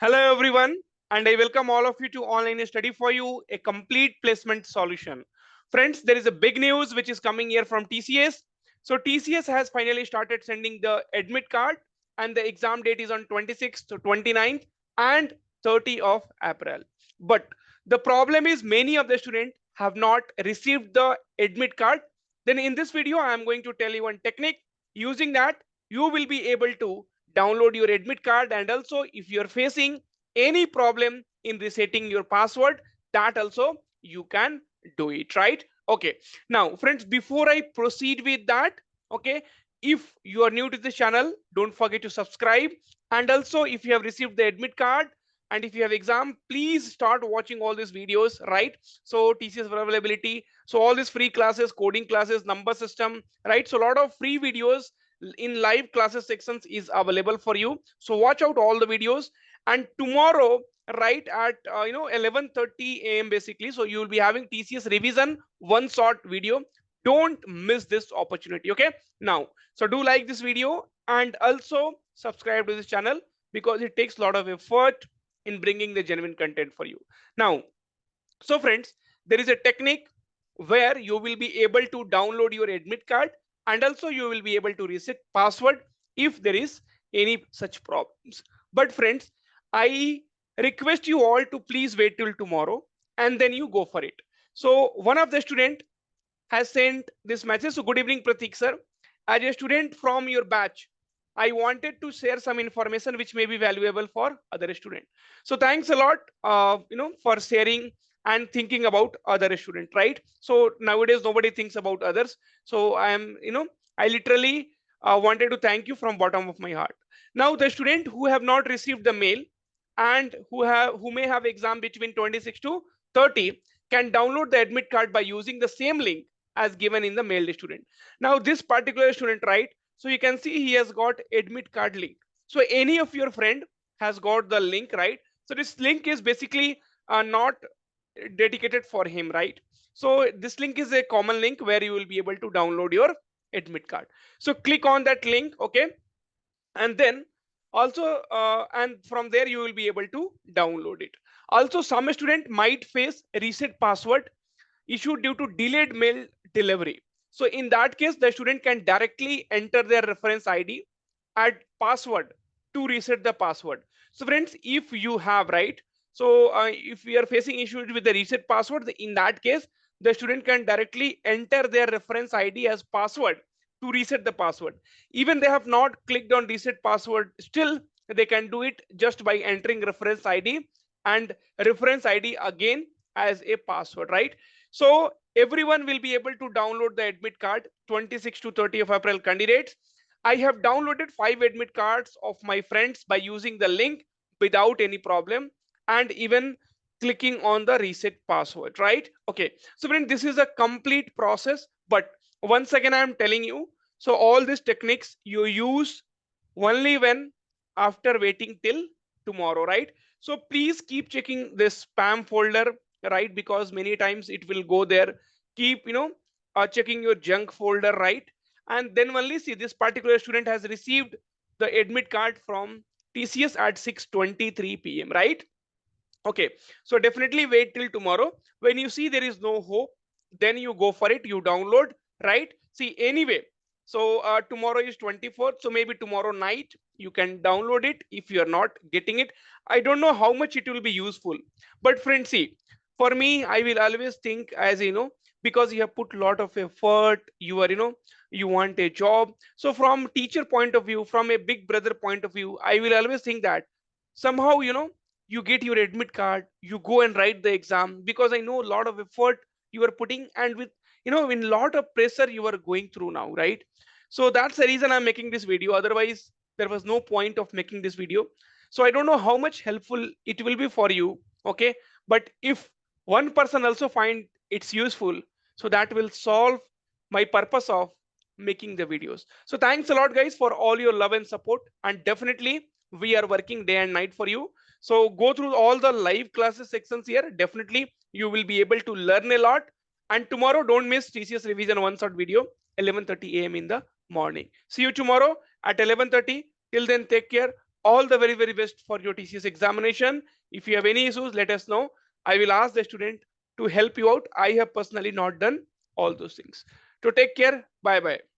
Hello everyone, and I welcome all of you to Online Study for You, a complete placement solution. Friends, there is a big news which is coming here from TCS. So TCS has finally started sending the admit card, and the exam date is on 26th to 29th and 30th of April. But the problem is many of the students have not received the admit card. Then in this video, I am going to tell you one technique. Using that, you will be able to download your admit card, and also if you're facing any problem in resetting your password, that also you can do it, right? Okay, now friends, before I proceed with that, okay, if you are new to this channel, don't forget to subscribe. And also if you have received the admit card and if you have exam, please start watching all these videos, right? So TCS availability, so all these free classes, coding classes, number system, right? So a lot of free videos in live classes sections is available for you. So watch out all the videos. And tomorrow, right at 11:30 a.m. basically, so you will be having TCS revision one short video. Don't miss this opportunity. Okay, now, so do like this video and also subscribe to this channel because it takes a lot of effort in bringing the genuine content for you. Now, so friends, there is a technique where you will be able to download your admit card, and also you will be able to reset password if there is any such problems. But friends, I request you all to please wait till tomorrow and then you go for it. So one of the student has sent this message. So good evening, Pratik sir. As a student from your batch, I wanted to share some information which may be valuable for other student. So thanks a lot, for sharing and thinking about other student, right? So nowadays nobody thinks about others. So I literally wanted to thank you from bottom of my heart. Now the student who have not received the mail and who may have exam between 26 to 30 can download the admit card by using the same link as given in the mailed student. Now this particular student, right? So you can see he has got admit card link. So any of your friend has got the link, right? So this link is basically not dedicated for him, right? So this link is a common link where you will be able to download your admit card. So click on that link, okay, and then also and from there you will be able to download it. Also some student might face reset password issue due to delayed mail delivery. So in that case, the student can directly enter their reference ID, add password to reset the password. So friends, if you have, right, so if we are facing issues with the reset password, in that case, the student can directly enter their reference ID as password to reset the password. Even they have not clicked on reset password, still they can do it just by entering reference ID and reference ID again as a password, right? So everyone will be able to download the admit card. 26 to 30 of April candidates. I have downloaded 5 admit cards of my friends by using the link without any problem and even clicking on the reset password, right? Okay, so friend, this is a complete process, but once again I am telling you, so all these techniques you use only when after waiting till tomorrow, right? So please keep checking this spam folder, right? Because many times it will go there. Keep checking your junk folder, right? And then only see this particular student has received the admit card from TCS at 6:23 p.m., right? Okay, so definitely wait till tomorrow. When you see there is no hope, then you go for it, you download, right? See, anyway, so tomorrow is 24th, so maybe tomorrow night you can download it if you are not getting it. I don't know how much it will be useful, but friends, see, for me, I will always think, as because you have put a lot of effort, you are you want a job. So from teacher point of view, from a big brother point of view, I will always think that somehow you get your admit card, you go and write the exam, because I know a lot of effort you are putting, and with in a lot of pressure you are going through now, right? So that's the reason I'm making this video. Otherwise there was no point of making this video. So I don't know how much helpful it will be for you, okay, but if one person also find it's useful, so that will solve my purpose of making the videos. So thanks a lot guys for all your love and support, and definitely we are working day and night for you. So go through all the live classes sections here. Definitely you will be able to learn a lot. And tomorrow don't miss TCS revision one shot video, 11:30 a.m. in the morning. See you tomorrow at 11:30. Till then, take care. All the very, very best for your TCS examination. If you have any issues, let us know. I will ask the student to help you out. I have personally not done all those things. So take care. Bye bye.